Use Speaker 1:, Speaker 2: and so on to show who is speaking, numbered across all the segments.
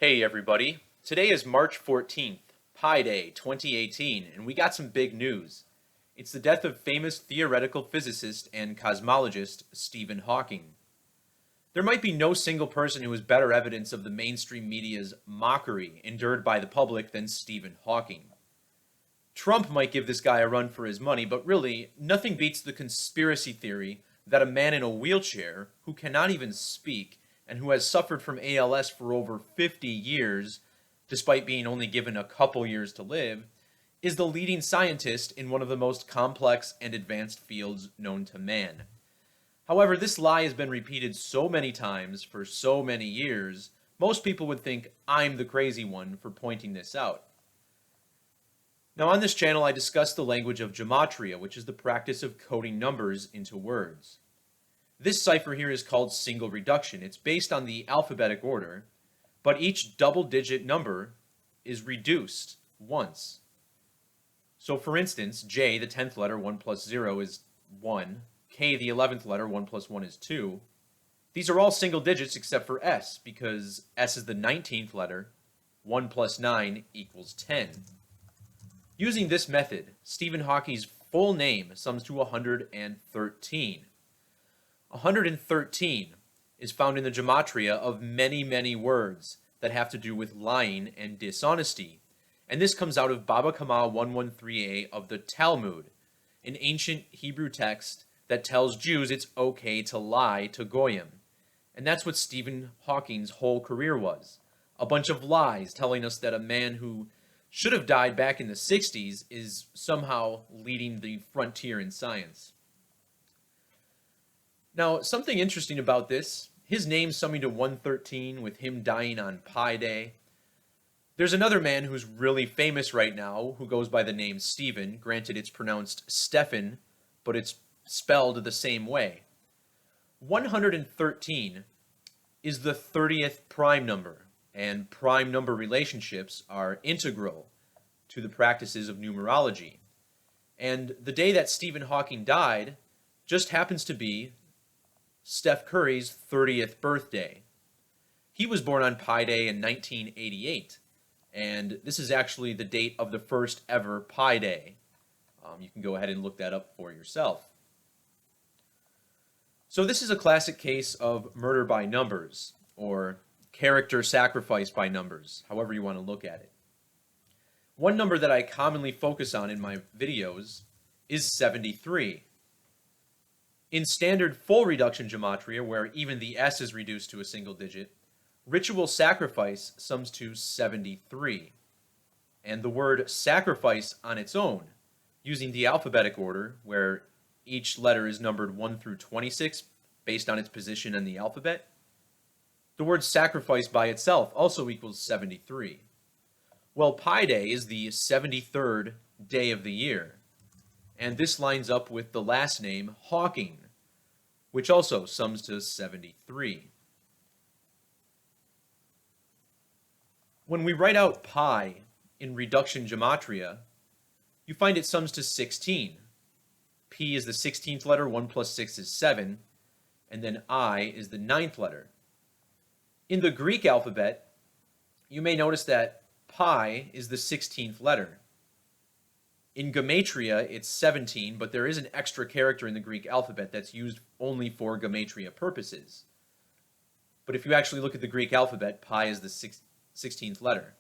Speaker 1: Hey everybody, today is March 14th, Pi Day 2018, and we got some big news. It's the death of famous theoretical physicist and cosmologist Stephen Hawking. There might be no single person who is better evidence of the mainstream media's mockery endured by the public than Stephen Hawking. Trump might give this guy a run for his money, but really, nothing beats the conspiracy theory that a man in a wheelchair, who cannot even speak, and who has suffered from ALS for over 50 years, despite being only given a couple years to live, is the leading scientist in one of the most complex and advanced fields known to man. However, this lie has been repeated so many times for so many years, most people would think I'm the crazy one for pointing this out. Now on this channel I discuss the language of Gematria, which is the practice of coding numbers into words. This cipher here is called single reduction. It's based on the alphabetic order, but each double-digit number is reduced once. So for instance, J, the 10th letter, 1 plus 0 is 1. K, the 11th letter, 1 plus 1 is 2. These are all single digits except for S, because S is the 19th letter. 1 plus 9 equals 10. Using this method, Stephen Hawking's full name sums to 113. 113 is found in the gematria of many, many words that have to do with lying and dishonesty. And this comes out of Baba Kama 113a of the Talmud, an ancient Hebrew text that tells Jews it's okay to lie to Goyim. And that's what Stephen Hawking's whole career was. A bunch of lies telling us that a man who should have died back in the 60s is somehow leading the frontier in science. Now, something interesting about this, his name summing to 113 with him dying on Pi Day. There's another man who's really famous right now who goes by the name Stephen. Granted, it's pronounced Stefan, but it's spelled the same way. 113 is the 30th prime number, and prime number relationships are integral to the practices of numerology. And the day that Stephen Hawking died just happens to be Steph Curry's 30th birthday. He was born on Pi Day in 1988, and this is actually the date of the first ever Pi Day. You can go ahead and look that up for yourself. So this is a classic case of murder by numbers, or character sacrifice by numbers, however you want to look at it. One number that I commonly focus on in my videos is 73. In standard full reduction gematria, where even the S is reduced to a single digit, ritual sacrifice sums to 73. And the word sacrifice on its own, using the alphabetic order, where each letter is numbered 1 through 26 based on its position in the alphabet, the word sacrifice by itself also equals 73. Well, Pi Day is the 73rd day of the year, and this lines up with the last name Hawking, which also sums to 73. When we write out pi in reduction gematria, you find it sums to 16. P is the 16th letter, 1 plus 6 is 7, and then I is the 9th letter. In the Greek alphabet, you may notice that pi is the 16th letter. In Gematria, it's 17, but there is an extra character in the Greek alphabet that's used only for Gematria purposes. But if you actually look at the Greek alphabet, pi is the 16th letter.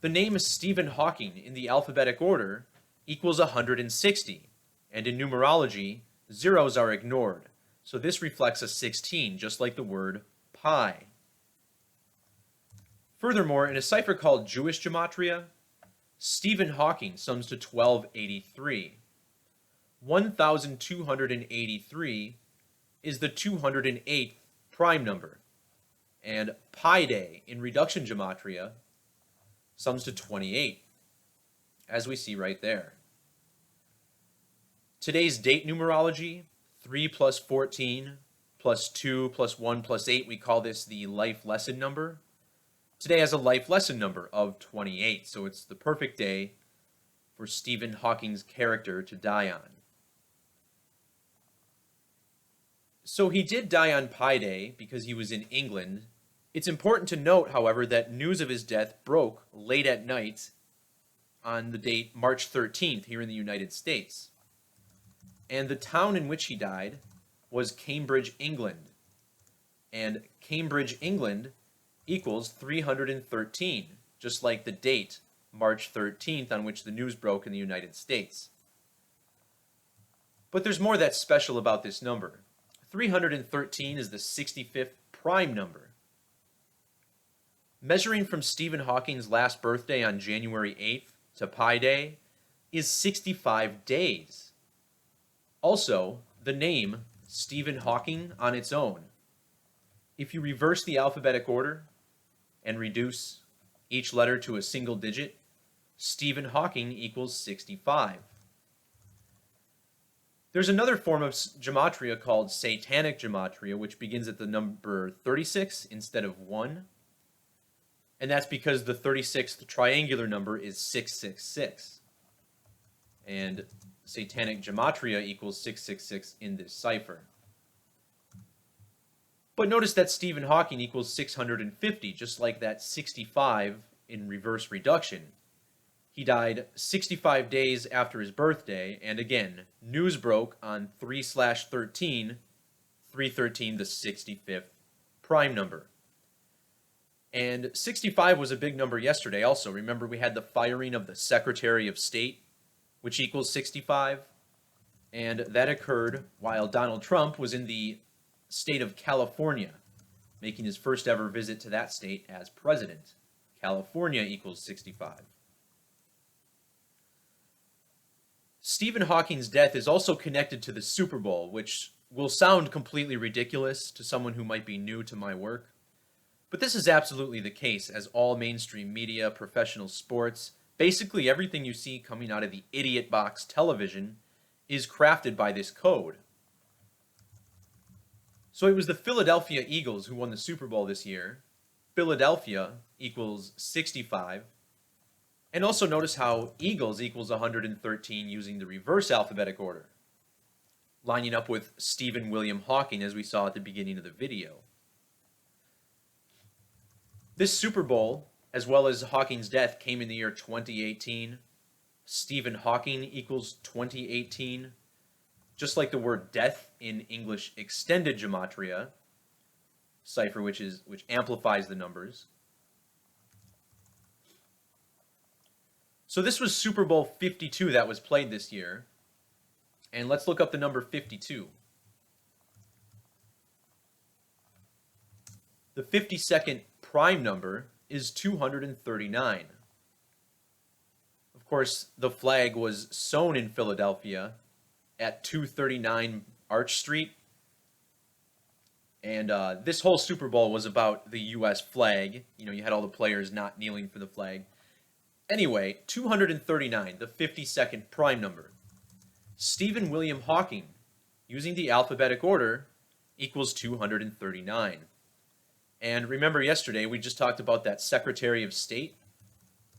Speaker 1: The name Stephen Hawking in the alphabetic order equals 160, and in numerology, zeros are ignored, so this reflects a 16, just like the word pi. Furthermore, in a cipher called Jewish Gematria, Stephen Hawking sums to 1283. 1283 is the 208th prime number, and Pi Day in reduction gematria sums to 28, as we see right there. Today's date numerology, 3 plus 14 plus 2 plus 1 plus 8, we call this the life lesson number. Today has a life lesson number of 28, so it's the perfect day for Stephen Hawking's character to die on. So he did die on Pi Day because he was in England It's important to note, however, that news of his death broke late at night on the date March 13th here in the United States. And the town in which he died was Cambridge, England. And Cambridge, England equals 313, just like the date March 13th on which the news broke in the United States. But there's more that's special about this number. 313 is the 65th prime number. Measuring from Stephen Hawking's last birthday on January 8th to Pi Day is 65 days. Also, the name Stephen Hawking on its own. If you reverse the alphabetic order and reduce each letter to a single digit, Stephen Hawking equals 65. There's another form of gematria called satanic gematria, which begins at the number 36 instead of 1. And that's because the 36th triangular number is 666. And satanic gematria equals 666 in this cipher. But notice that Stephen Hawking equals 650, just like that 65 in reverse reduction. He died 65 days after his birthday, and again, news broke on 3/13, 313, the 65th prime number. And 65 was a big number yesterday also. Remember, we had the firing of the Secretary of State, which equals 65, and that occurred while Donald Trump was in the state of California, making his first ever visit to that state as president. California equals 65. Stephen Hawking's death is also connected to the Super Bowl, which will sound completely ridiculous to someone who might be new to my work. But this is absolutely the case, as all mainstream media, professional sports, basically everything you see coming out of the idiot box television is crafted by this code. So it was the Philadelphia Eagles who won the Super Bowl this year. Philadelphia equals 65. And also notice how Eagles equals 113 using the reverse alphabetic order, lining up with Stephen William Hawking as we saw at the beginning of the video. This Super Bowl, as well as Hawking's death, came in the year 2018. Stephen Hawking equals 2018. Just like the word death in English extended gematria, cipher which amplifies the numbers. So this was Super Bowl 52 that was played this year. And let's look up the number 52. The 52nd prime number is 239. Of course, the flag was sewn in Philadelphia at 239 Arch Street. And this whole Super Bowl was about the U.S. flag. You know, you had all the players not kneeling for the flag. Anyway, 239, the 52nd prime number. Stephen William Hawking, using the alphabetic order, equals 239. And remember yesterday, we just talked about that Secretary of State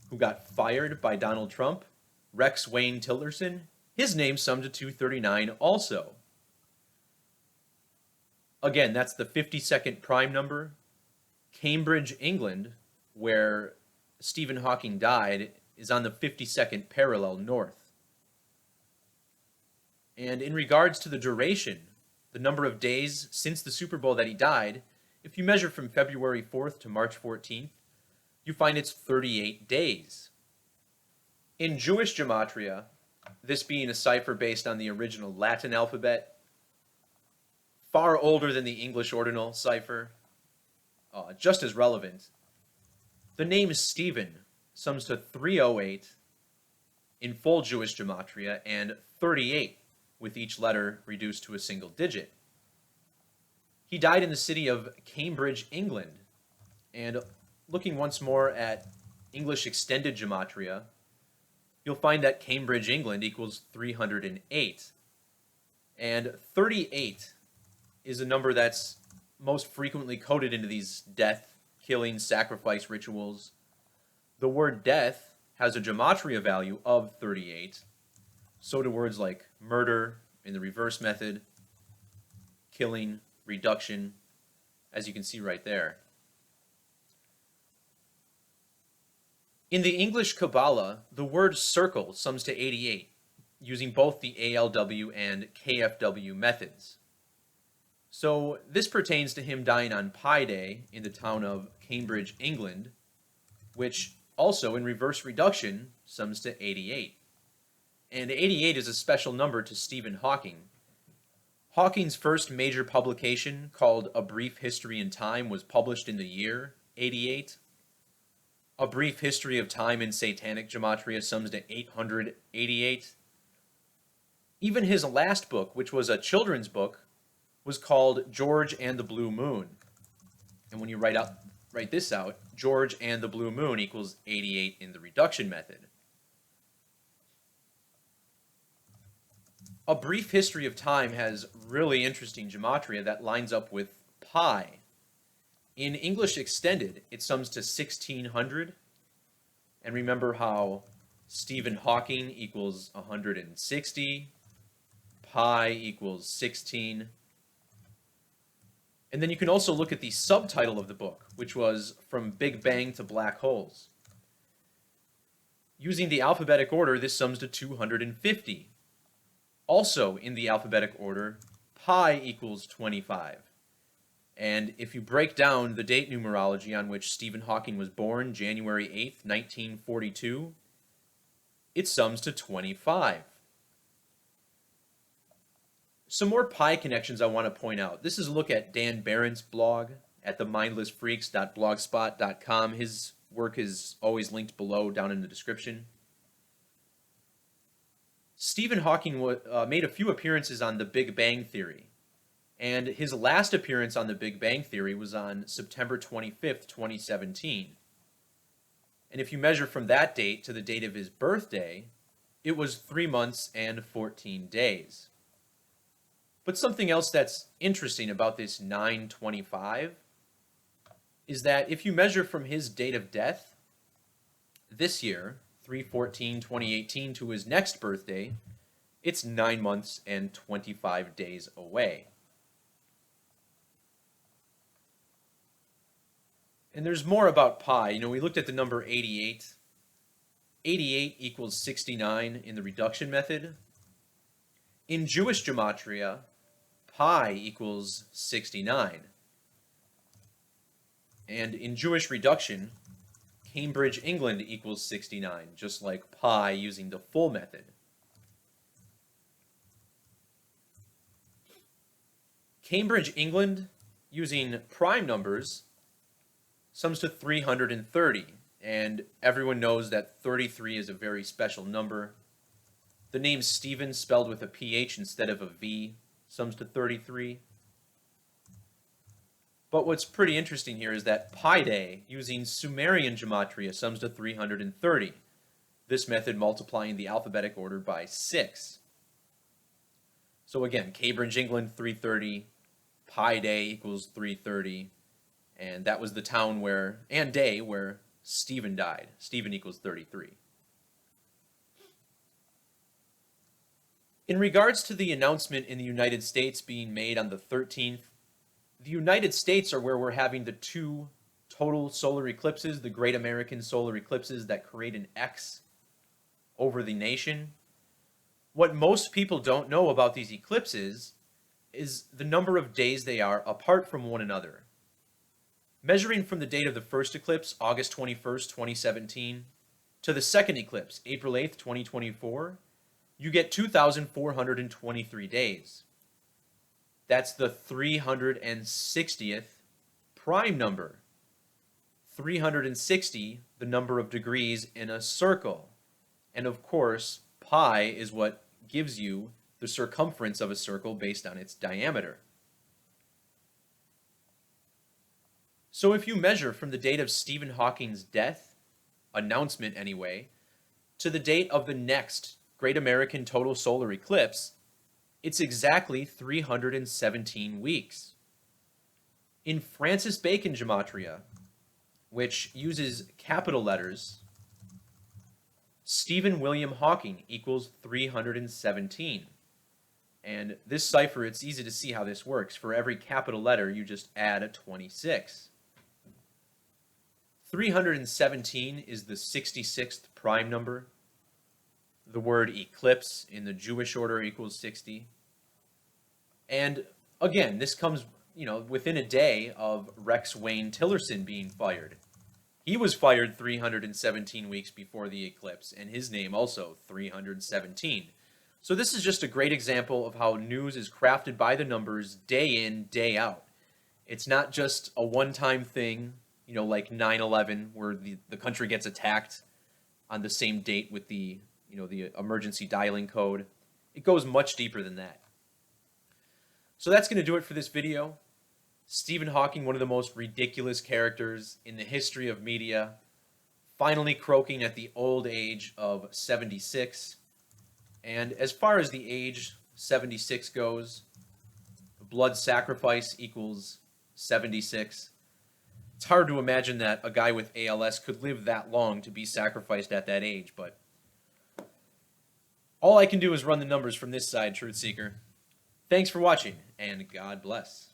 Speaker 1: who got fired by Donald Trump, Rex Wayne Tillerson. His name summed to 239 also. Again, that's the 52nd prime number. Cambridge, England, where Stephen Hawking died, is on the 52nd parallel north. And in regards to the duration, the number of days since the Super Bowl that he died, if you measure from February 4th to March 14th, you find it's 38 days. In Jewish gematria, this being a cipher based on the original Latin alphabet, far older than the English ordinal cipher, just as relevant, the name Stephen sums to 308 in full Jewish gematria and 38 with each letter reduced to a single digit. He died in the city of Cambridge, England. And looking once more at English extended gematria, you'll find that Cambridge, England equals 308. And 38 is a number that's most frequently coded into these death, killing, sacrifice rituals. The word death has a gematria value of 38. So do words like murder in the reverse method, killing, reduction, as you can see right there. In the English Kabbalah, the word circle sums to 88, using both the ALW and KFW methods. So this pertains to him dying on Pi Day in the town of Cambridge, England, which also in reverse reduction sums to 88. And 88 is a special number to Stephen Hawking. Hawking's first major publication, called A Brief History in Time, was published in the year 88. A Brief History of Time in Satanic Gematria sums to 888. Even his last book, which was a children's book, was called George and the Blue Moon. And when you write this out, George and the Blue Moon equals 88 in the reduction method. A Brief History of Time has really interesting gematria that lines up with pi. In English Extended, it sums to 1600. And remember how Stephen Hawking equals 160, pi equals 16. And then you can also look at the subtitle of the book, which was From Big Bang to Black Holes. Using the alphabetic order, this sums to 250. Also in the alphabetic order, pi equals 25. And if you break down the date numerology on which Stephen Hawking was born, January 8th, 1942, it sums to 25. Some more pi connections I want to point out. This is a look at Dan Barron's blog at themindlessfreaks.blogspot.com. His work is always linked below down in the description. Stephen Hawking made a few appearances on the Big Bang Theory, and his last appearance on the Big Bang Theory was on September 25th, 2017. And if you measure from that date to the date of his birthday, it was 3 months and 14 days. But something else that's interesting about this 925 is that if you measure from his date of death this year, 3/14/2018, to his next birthday, it's 9 months and 25 days away. And there's more about pi. You know, we looked at the number 88. 88 equals 69 in the reduction method. In Jewish gematria, pi equals 69. And in Jewish reduction, Cambridge, England equals 69, just like pi using the full method. Cambridge, England, using prime numbers, sums to 330, and everyone knows that 33 is a very special number. The name Stephen, spelled with a PH instead of a V, sums to 33. But what's pretty interesting here is that Pi Day, using Sumerian gematria, sums to 330. This method multiplying the alphabetic order by 6. So again, Cambridge, England, 330. Pi Day equals 330. And that was the town and day where Stephen died. Stephen equals 33. In regards to the announcement in the United States being made on the 13th, the United States are where we're having the two total solar eclipses, the Great American Solar Eclipses that create an X over the nation. What most people don't know about these eclipses is the number of days they are apart from one another. Measuring from the date of the first eclipse, August 21st, 2017, to the second eclipse, April 8th, 2024, you get 2,423 days. That's the 360th prime number. 360, the number of degrees in a circle. And of course, pi is what gives you the circumference of a circle based on its diameter. So if you measure from the date of Stephen Hawking's death, announcement anyway, to the date of the next Great American Total Solar Eclipse, it's exactly 317 weeks. In Francis Bacon gematria, which uses capital letters, Stephen William Hawking equals 317. And this cipher, it's easy to see how this works. For every capital letter, you just add a 26. 317 is the 66th prime number. The word eclipse in the Jewish order equals 60. And again, this comes, within a day of Rex Wayne Tillerson being fired. He was fired 317 weeks before the eclipse, and his name also 317. So this is just a great example of how news is crafted by the numbers day in, day out. It's not just a one-time thing, like 9/11, where the country gets attacked on the same date with the emergency dialing code. It goes much deeper than that. So that's going to do it for this video. Stephen Hawking, one of the most ridiculous characters in the history of media, finally croaking at the old age of 76. And as far as the age 76 goes, blood sacrifice equals 76. It's hard to imagine that a guy with ALS could live that long to be sacrificed at that age, but all I can do is run the numbers from this side, Truth Seeker. Thanks for watching, and God bless.